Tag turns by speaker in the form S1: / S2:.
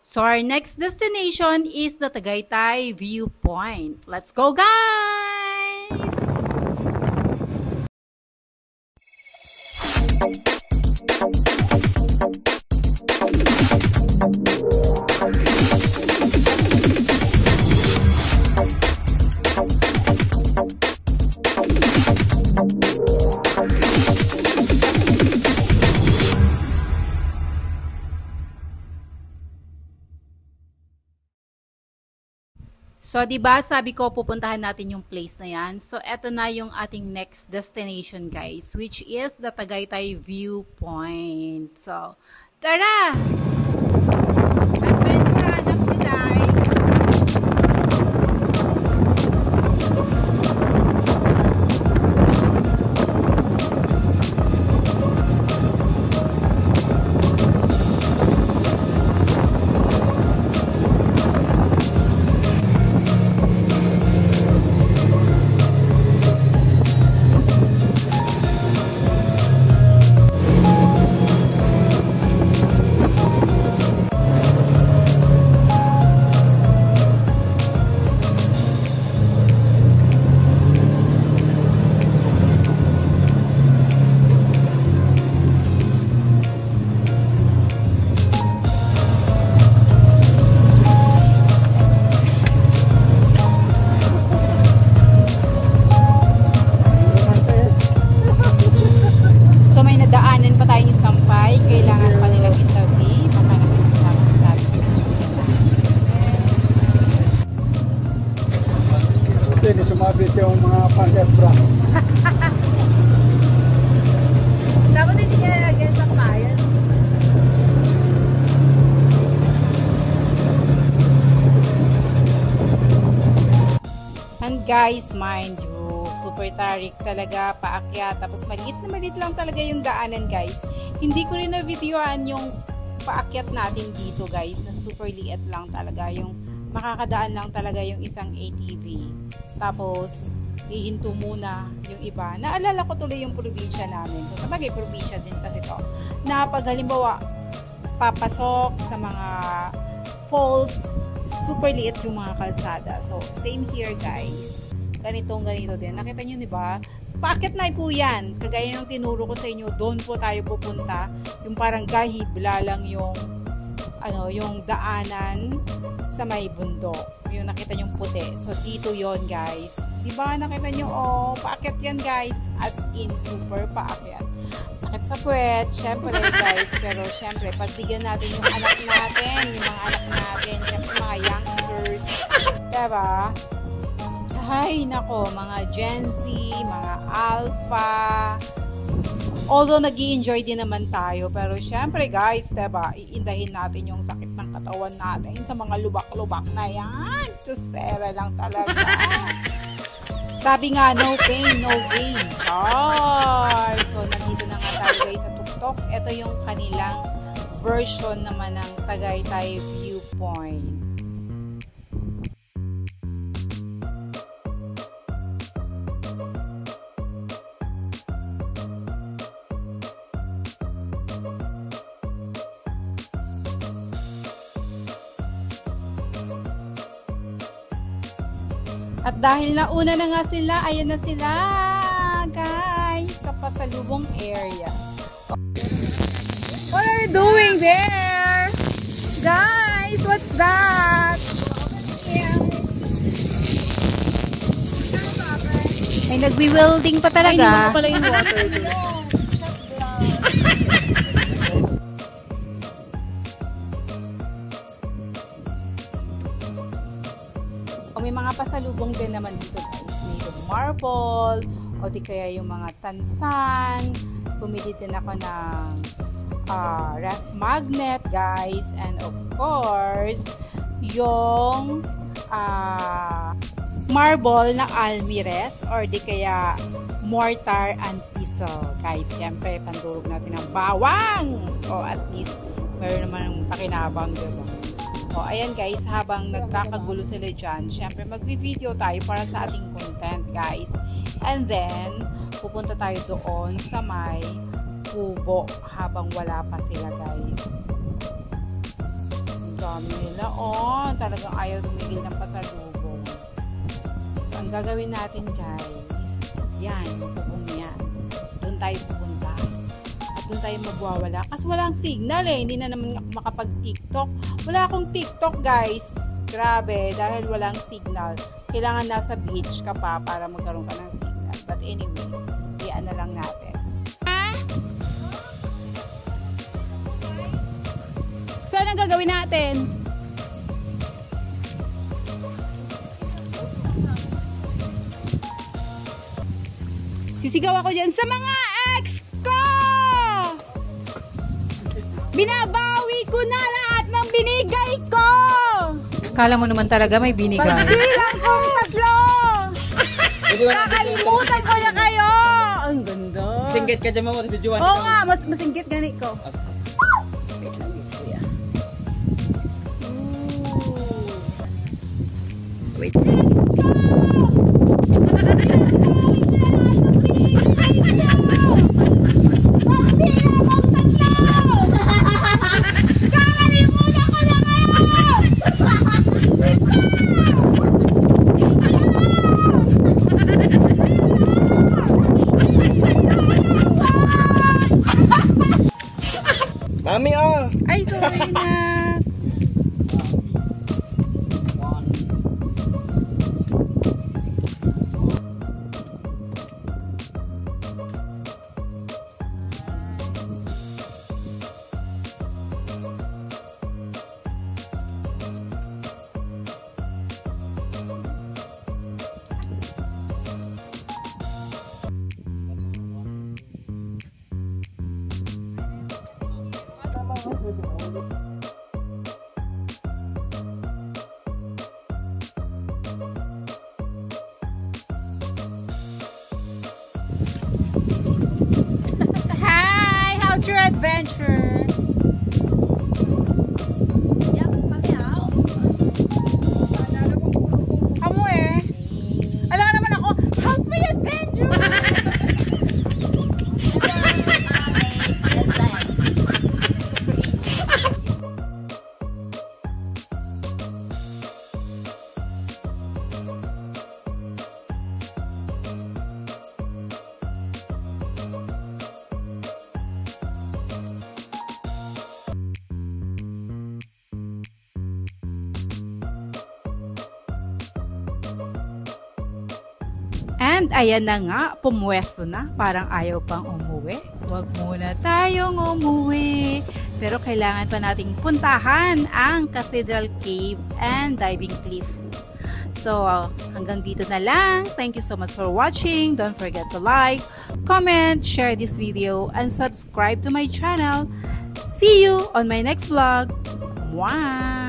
S1: So our next destination is the Tagaytay Viewpoint. Let's go, guys! So, diba, sabi ko, pupuntahan natin yung place na yan. So, eto na yung ating next destination, guys, which is the Tagaytay Viewpoint. So, tara! Adventure, anak ni Day!
S2: Sumabit yung mga pandebra.
S1: Dapat hindi niya lagyan sa kamayan. And guys, mind you, super tarik talaga, paakyat. Tapos maliit na maliit lang talaga yung daanan, guys. Hindi ko rin na-videoan yung paakyat natin dito, guys. Na super liit lang talaga yung makakadaan lang talaga yung isang ATV. Tapos, ihinto muna yung iba. Naalala ko tuloy yung probinsya namin. So, sabagay, probinsya din kasi to. Na pag halimbawa, papasok sa mga falls, super liit yung mga kalsada. So, same here, guys. Ganito din. Nakita nyo, di ba? Paakyat na po yan. Kagaya yung tinuro ko sa inyo, doon po tayo pupunta. Yung parang gahibla lang yung yung daanan sa may bundok. Yung nakita yung puti. So, dito yon guys. Diba? Nakita nyo, oh, paakyat yan, guys. As in, super paakyat. Sakit sa puwet, syempre, guys. Pero, syempre, pagbigyan natin yung anak natin, yung mga anak natin, syempre, mga youngsters. Diba? Ay, nako, mga Gen Z, mga Alpha. Although nag-i-enjoy din naman tayo, pero syempre guys, diba, iindahin natin yung sakit ng katawan natin sa mga lubak-lubak na yan. Tusera lang talaga. Sabi nga, no pain, no gain. So, nandito na nga tayo guys sa tuktok. Ito yung kanilang version naman ng Tagaytay Viewpoint. At dahil nauna na nga sila, ayan na sila, guys, sa pasalubong area. What are you doing there? Guys, what's that? May nagwi-welding pa talaga. Ay, hindi mo pala yung water doon. May mga pasalubong din naman dito, guys. May marble, o di kaya yung mga tansan. Pumili din ako ng ref magnet, guys. And of course, yung marble na almirez, or di kaya mortar and pestle. Guys, syempre, pandurog natin ng bawang. O at least, meron naman ng pakinabang, diba? O, ayan guys, habang nagkakagulo sila dyan, syempre magvi-video tayo para sa ating content, guys. And then, pupunta tayo doon sa may kubo habang wala pa sila, guys. dami nila. Oh, talagang ayaw tumigil ng pasalubong. So, ang gagawin natin guys, yan, yung yan. Doon tayo pupunta. At doon tayo magwawala. Kasi walang signal eh. Hindi na naman makapag-TikTok. Wala akong TikTok guys. Grabe, dahil walang signal. Kailangan nasa beach ka pa para magkaroon ka ng signal. But anyway, iyan na lang natin. So, anong gagawin natin? Sisigaw ako dyan sa mga ex ko! Binabawi ko na lahat ng binigay ko! Kala mo naman talaga may binigay. Pagbilang kong tatlo! Kakalimutan ko na kayo! Ang ganda!
S3: Singgit ka dyan mo, videoan.
S1: Oo nga, masinggit ganit ko. Wait lang, kuya. Wait.
S3: Mami ah!
S1: Ay, sorry na. Hi, how's your adventure? Kamu eh. Alam naman ako, how's my adventure? And ayan na nga, pumwesto na. Parang ayaw pang umuwi. Huwag muna tayong umuwi. Pero kailangan pa nating puntahan ang Cathedral Cave and Diving Cliff. So, hanggang dito na lang. Thank you so much for watching. Don't forget to like, comment, share this video, and subscribe to my channel. See you on my next vlog. Mwah!